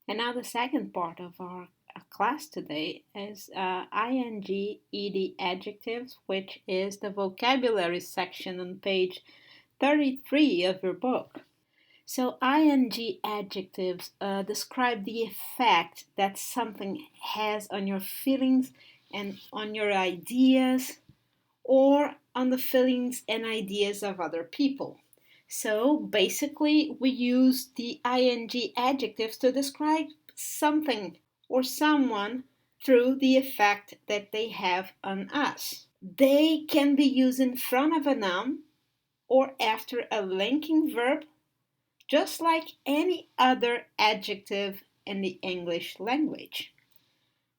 And now the second part of our class today is ING ED Adjectives, which is the vocabulary section on page 33 of your book. So ING adjectives describe the effect that something has on your feelings and on your ideas or on the feelings and ideas of other people. So basically, we use the ing adjectives to describe something or someone through the effect that they have on us. They can be used in front of a noun or after a linking verb, just like any other adjective in the English language.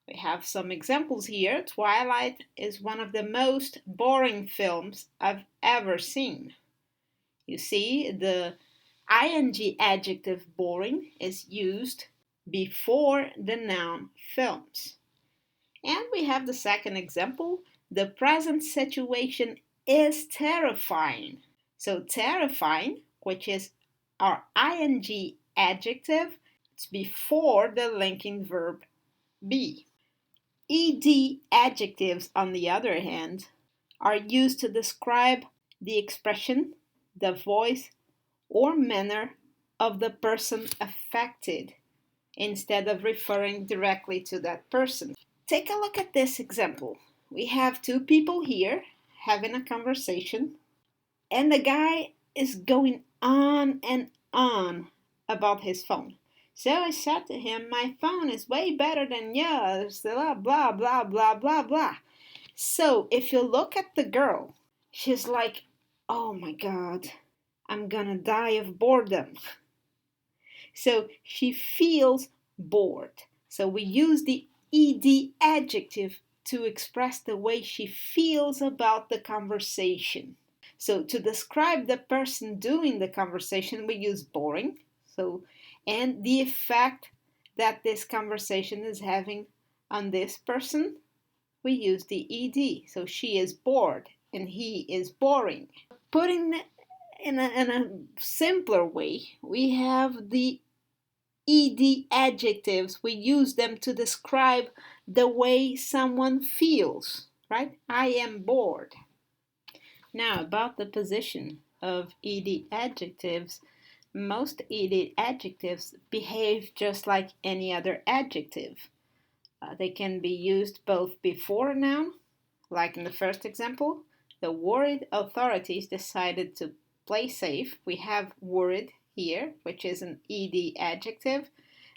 We have some examples here. Twilight is one of the most boring films I've ever seen. You see, the ing adjective boring is used before the noun films. And we have the second example. The present situation is terrifying. So terrifying, which is our ing adjective, it's before the linking verb be. Ed adjectives, on the other hand, are used to describe the expression, the voice, or manner of the person affected instead of referring directly to that person. Take a look at this example. We have two people here having a conversation, and the guy is going on and on about his phone. So I said to him, my phone is way better than yours, blah, blah, blah, blah, blah, blah. So if you look at the girl, she's like, oh my God, I'm gonna die of boredom. So she feels bored. So we use the ed adjective to express the way she feels about the conversation. So to describe the person doing the conversation, we use boring. And the effect that this conversation is having on this person, we use the ed. So she is bored and he is boring. Putting it in a simpler way, we have the ed adjectives. We use them to describe the way someone feels, right? I am bored. Now, about the position of ed adjectives, most ed adjectives behave just like any other adjective. They can be used both before a noun, like in the first example, the worried authorities decided to play safe. We have worried here, which is an ed adjective,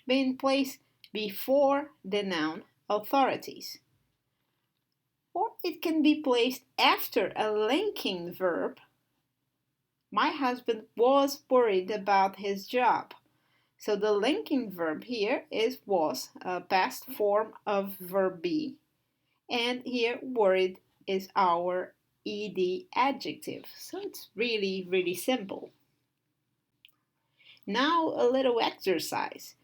being placed before the noun authorities. Or it can be placed after a linking verb. My husband was worried about his job. So the linking verb here is was, a past form of verb be, and here worried is our ed adjective. So it's really, really simple. Now a little exercise.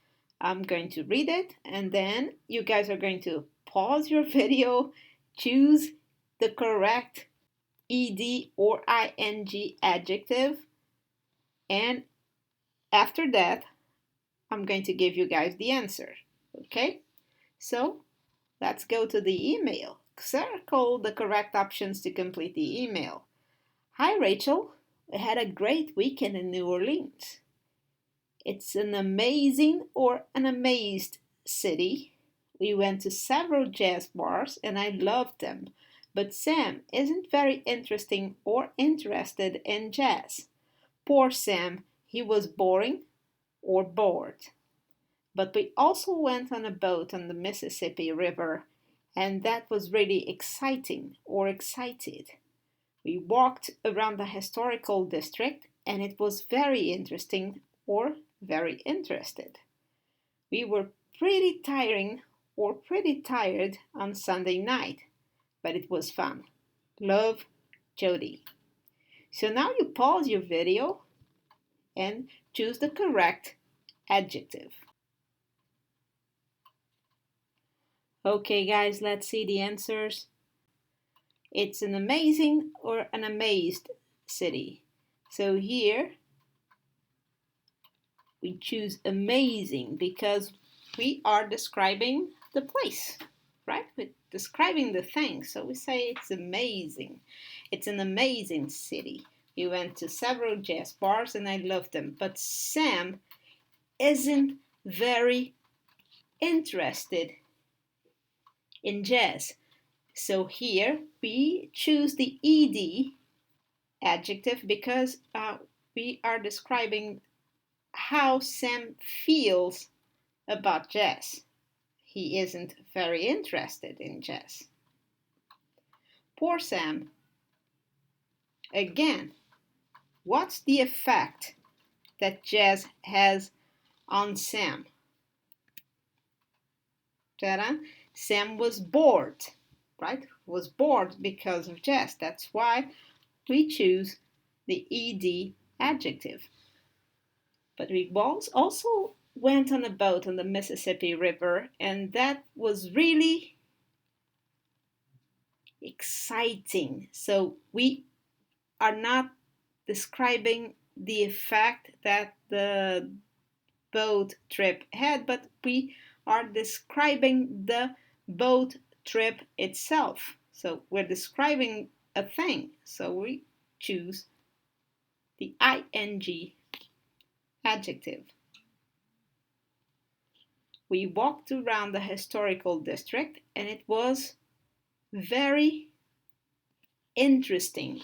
I'm going to read it and then you guys are going to pause your video, choose the correct ed or ing adjective, and after that I'm going to give you guys the answer. Okay? So let's go to the email. Circle the correct options to complete the email. Hi Rachel, I had a great weekend in New Orleans. It's an amazing or an amazed city. We went to several jazz bars and I loved them. But Sam isn't very interesting or interested in jazz. Poor Sam, he was boring or bored. But we also went on a boat on the Mississippi River, and that was really exciting or excited. We walked around the historical district, and it was very interesting or very interested. We were pretty tiring or pretty tired on Sunday night, but it was fun. Love, Jody. So now you pause your video and choose the correct adjective. Okay, guys, let's see the answers. It's an amazing or an amazed city. So here we choose amazing because we are describing the place, right? We're describing the thing. So we say it's amazing. It's an amazing city. We went to several jazz bars and I loved them. But Sam isn't very interested in jazz. So here we choose the ed adjective because we are describing how Sam feels about jazz. He isn't very interested in jazz. Poor Sam. Again, what's the effect that jazz has on Sam? Ta-da. Sam was bored, right? Was bored because of jazz. That's why we choose the ed adjective. But we also went on a boat on the Mississippi River, and that was really exciting. So we are not describing the effect that the boat trip had, but we are describing the boat trip itself. So we're describing a thing. So we choose the ing adjective. We walked around the historical district and it was very interesting.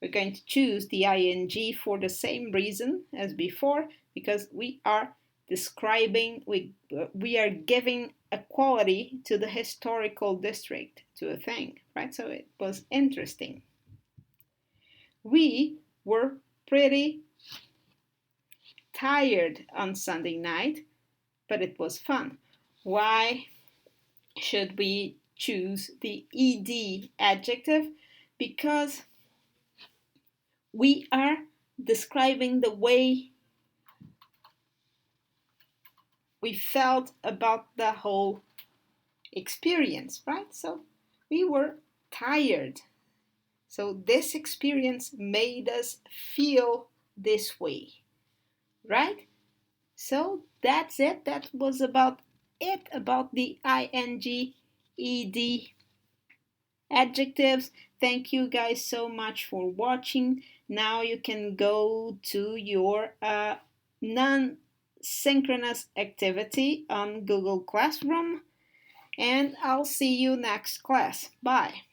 We're going to choose the ing for the same reason as before, because we are describing, we are giving a quality to the historical district, to a thing, right? So it was interesting. We were pretty tired on Sunday night, but it was fun. Why should we choose the ed adjective? Because we are describing the way we felt about the whole experience, right? So we were tired. So this experience made us feel this way, right? So that's it. That was about it about the ing ed adjectives. Thank you guys so much for watching. Now you can go to your non-synchronous activity on Google Classroom, and I'll see you next class. Bye.